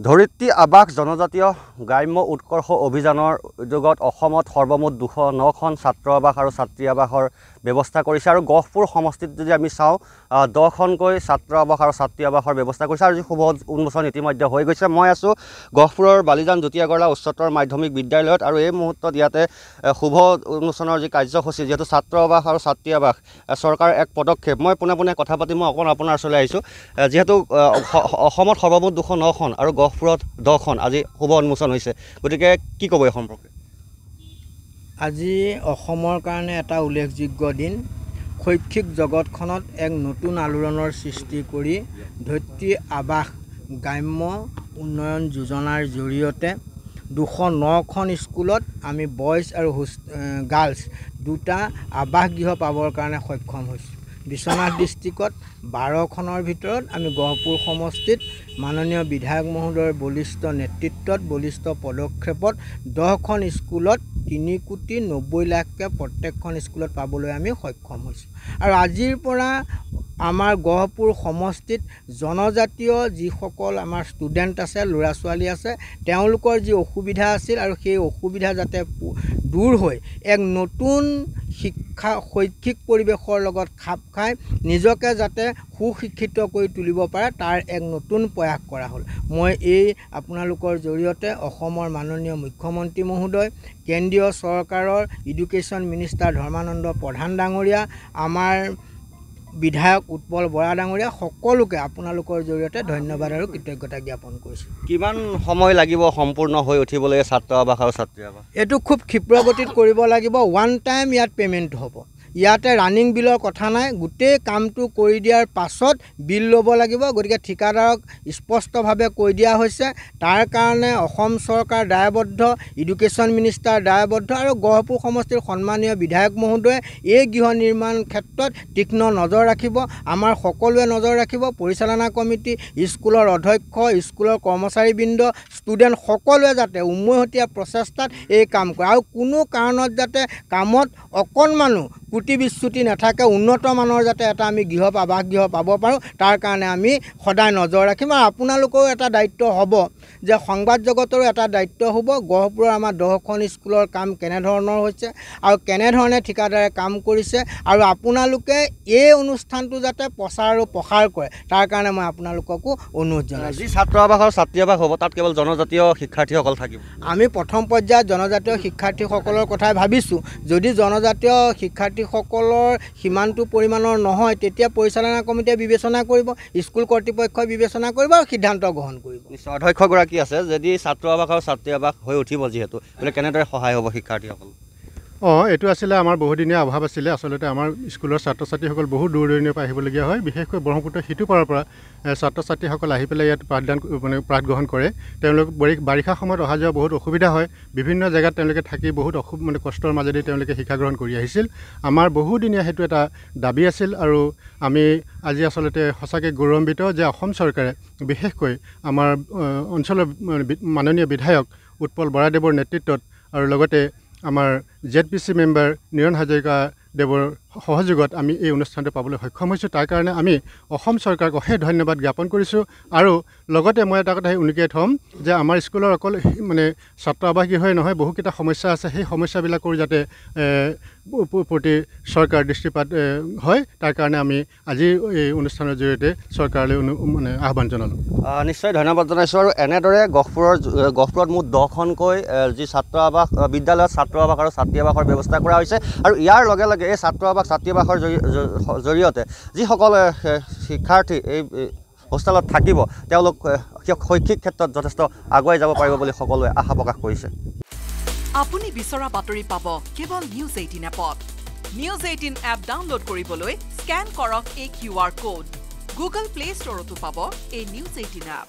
ধৰিত্ৰী আৱাস জনজাতীয় গ্ৰাম্য উৎকৰ্ষ অভিযানৰ উদ্যোগত অসমত সৰ্বমুঠ 209খন ছাত্ৰ আৱাস আৰু ছাত্ৰী আৱাসৰ ব্যৱস্থা কৰিছে আৰু গহপুৰ সমষ্টিত যদি আমি চাওঁ 10খনকৈ ছাত্ৰ আৱাস আৰু ছাত্ৰী আৱাসৰ ব্যৱস্থা কৰিছে আৰু শুভ উন্মোচন ইতিমধ্যে হৈ গৈছে। মই আছোঁ গহপুৰৰ বালিজান জ্যোতিআগৰৱালা উচ্চতৰ মাধ্যমিক বিদ্যালয়ত আৰু এই মুহূৰ্তত ইয়াতে শুভ উন্মোচনৰ যি কাৰ্যসূচী যিহেতু ছাত্ৰ আৱাস আৰু ছাত্ৰী আৱাস চৰকাৰৰ এক পদক্ষেপ। মই পোনে পোনে কথা পাতি মই অকণ আপোনাৰ ওচৰলৈ আহিছোঁ। যিহেতু অসমত সৰ্বমুঠ 209খন আৰু গহপুৰত 10খন আজি শুভ উন্মোচন হৈছে, গতিকে কি ক'ব এই সম্পৰ্কে? আজি অসমৰ কাৰণে এটা উল্লেখযোগ্য দিন। শৈক্ষিক জগতখনত এক নতুন আলোড়নৰ সৃষ্টি কৰি ধৰিত্ৰী আৱাস গ্ৰাম্য উন্নয়ন যোজনাৰ জৰিয়তে 209খন স্কুলত আমি বইজ আৰু গাৰ্লছ দুটা আৱাস গৃহ পাবৰ কাৰণে সক্ষম হৈছোঁ। বিশ্বনাথ ডিষ্ট্ৰিক্টত 12খনৰ ভিতৰত আমি গহপুৰ সমষ্টিত মাননীয় বিধায়ক মহোদয়ৰ বলিষ্ঠ নেতৃত্বত বলিষ্ঠ পদক্ষেপত 10খন স্কুলত 3,90,00,000কৈ প্ৰত্যেকখন স্কুলত পাবলৈ আমি সক্ষম হৈছোঁ। আৰু আজিৰ পৰা আমাৰ গহপুৰ সমষ্টিত জনজাতীয় যিসকল আমাৰ ষ্টুডেণ্ট আছে, ল'ৰা ছোৱালী আছে, তেওঁলোকৰ যি অসুবিধা আছিল আৰু সেই অসুবিধা যাতে দূৰ হৈ এক নতুন শৈক্ষিক পৰিৱেশৰ লগত খাপ খাই নিজকে যাতে সুশিক্ষিত কৰি তুলিব পাৰে তাৰ এক নতুন প্ৰয়াস কৰা হ'ল। মই এই আপোনালোকৰ জৰিয়তে অসমৰ মাননীয় মুখ্যমন্ত্ৰী মহোদয়, কেন্দ্ৰীয় চৰকাৰৰ এডুকেশ্যন মিনিষ্টাৰ ধৰ্মানন্দ প্ৰধান ডাঙৰীয়া, আমাৰ বিধায়ক উৎপল বৰা ডাঙৰীয়া সকলোকে আপোনালোকৰ জৰিয়তে ধন্যবাদ আৰু কৃতজ্ঞতা জ্ঞাপন কৰিছোঁ। কিমান সময় লাগিব সম্পূৰ্ণ হৈ উঠিবলৈ ছাত্ৰ আৱাস আৰু ছাত্ৰী আৱাস? এইটো খুব ক্ষীপ্ৰ গতিত কৰিব লাগিব। ওৱান টাইম ইয়াত পে'মেণ্ট হ'ব। ইয়াতে ৰানিং বিলৰ কথা নাই। গোটেই কামটো কৰি দিয়াৰ পাছত বিল ল'ব লাগিব। গতিকে ঠিকাদাৰক স্পষ্টভাৱে কৈ দিয়া হৈছে। তাৰ কাৰণে অসম চৰকাৰ দায়বদ্ধ, এডুকেশ্যন মিনিষ্টাৰ দায়বদ্ধ আৰু গহপুৰ সমষ্টিৰ সন্মানীয় বিধায়ক মহোদয়ে এই গৃহ নিৰ্মাণ ক্ষেত্ৰত তীক্ষ্ণ নজৰ ৰাখিব। আমাৰ সকলোৱে নজৰ ৰাখিব। পৰিচালনা কমিটি, স্কুলৰ অধ্যক্ষ, স্কুলৰ কৰ্মচাৰীবৃন্দ, ষ্টুডেণ্ট সকলোৱে যাতে উমৈহতীয়া প্ৰচেষ্টাত এই কাম কৰে আৰু কোনো কাৰণত যাতে কামত অকণমানো ত্ৰুটি বিচ্যুতি নাথাকে, উন্নত মানৰ যাতে এটা আমি আৱাস গৃহ পাব পাৰোঁ তাৰ কাৰণে আমি সদায় নজৰ ৰাখিম। আৰু আপোনালোকৰো এটা দায়িত্ব হ'ব যে সংবাদ জগতৰো এটা দায়িত্ব হ'ব গহপুৰৰ আমাৰ 10খন স্কুলৰ কাম কেনেধৰণৰ হৈছে আৰু কেনেধৰণে ঠিকাদাৰে কাম কৰিছে আৰু আপোনালোকে এই অনুষ্ঠানটো যাতে প্ৰচাৰ আৰু প্ৰসাৰ কৰে তাৰ কাৰণে মই আপোনালোককো অনুৰোধ জনাইছোঁ। যি ছাত্ৰ আৱাস আৰু ছাত্ৰী আৱাস হ'ব তাত কেৱল জনজাতীয় শিক্ষাৰ্থীসকল থাকিব। আমি প্ৰথম পৰ্যায়ত জনজাতীয় শিক্ষাৰ্থীসকলৰ কথাই ভাবিছোঁ। যদি জনজাতীয় শিক্ষাৰ্থীসকলৰ সিমানটো পৰিমাণৰ নহয় তেতিয়া পৰিচালনা কমিটিয়ে বিবেচনা কৰিব, স্কুল কৰ্তৃপক্ষই বিবেচনা কৰিব আৰু সিদ্ধান্ত গ্ৰহণ কৰিব। নিশ্চয় অধ্যক্ষগৰাকী আছে, যদি ছাত্ৰ আৱাস আৰু ছাত্ৰী আৱাস হৈ উঠিব যিহেতু, গতিকে কেনেদৰে সহায় হ'ব শিক্ষাৰ্থীসকল? এইটো আছিলে আমাৰ বহুদিনীয়া অভাৱ আছিলে। আচলতে আমাৰ স্কুলৰ ছাত্ৰ ছাত্ৰীসকল বহু দূৰ দূৰণিৰ পৰা আহিবলগীয়া হয়। বিশেষকৈ ব্ৰহ্মপুত্ৰৰ সিটো পাৰৰ পৰা ছাত্ৰ ছাত্ৰীসকল আহি পেলাই ইয়াত পাঠ গ্ৰহণ কৰে। তেওঁলোক বাৰিষা সময়ত অহা যোৱা বহুত অসুবিধা হয়। বিভিন্ন জেগাত তেওঁলোকে থাকি বহুত কষ্টৰ মাজেদি তেওঁলোকে শিক্ষা গ্ৰহণ কৰি আহিছিল। আমাৰ বহুদিনীয়া সেইটো এটা দাবী আছিল আৰু আমি আজি আচলতে সঁচাকৈ গৌৰৱান্বিত যে অসম চৰকাৰে বিশেষকৈ আমাৰ অঞ্চলৰ মাননীয় বিধায়ক উৎপল বৰাদেৱৰ নেতৃত্বত আৰু লগতে আমাৰ ZPC মেম্বাৰ নিৰণ হাজৰিকা দেৱৰ সহযোগত আমি এই অনুষ্ঠানটো পাবলৈ সক্ষম হৈছোঁ। তাৰ কাৰণে আমি অসম চৰকাৰক অশেষ ধন্যবাদ জ্ঞাপন কৰিছোঁ। আৰু লগতে মই এটা কথা উনুকিয়াই থ'ম যে আমাৰ স্কুলৰ অকল ছাত্ৰ আৱাস গৃহই নহয়, বহুকেইটা সমস্যা আছে। সেই সমস্যাবিলাকৰ যাতে প্ৰতি চৰকাৰ দৃষ্টিপাত হয় তাৰ কাৰণে আমি আজি এই অনুষ্ঠানৰ জৰিয়তে চৰকাৰলৈ আহ্বান জনালোঁ। নিশ্চয় ধন্যবাদ জনাইছোঁ। আৰু এনেদৰে গহপুৰত মুঠ 10খনকৈ যি ছাত্ৰ আৱাস বিদ্যালয়ত ছাত্ৰ আৱাস আৰু ছাত্ৰী আৱাসৰ ব্যৱস্থা কৰা হৈছে। আৰু ইয়াৰ লগে লগে এই ছাত্ৰ আৱাস ছাত্ৰী আৱাসৰ জৰিয়তে যিসকল শিক্ষাৰ্থী এই হোষ্টেলত থাকিব তেওঁলোক শৈক্ষিক ক্ষেত্ৰত যথেষ্ট আগুৱাই যাব পাৰিব বুলি সকলোৱে আশা প্ৰকাশ কৰিছে। আপুনি বিচৰা বাতৰি পাব কেৱল নিউজ 18 এপত। নিউজ 18 এপ ডাউনলোড কৰিবলৈ স্কেন কৰক এই QR কোড। গুগল প্লে ষ্টৰতো পাব এই নিউজ 18 এপ।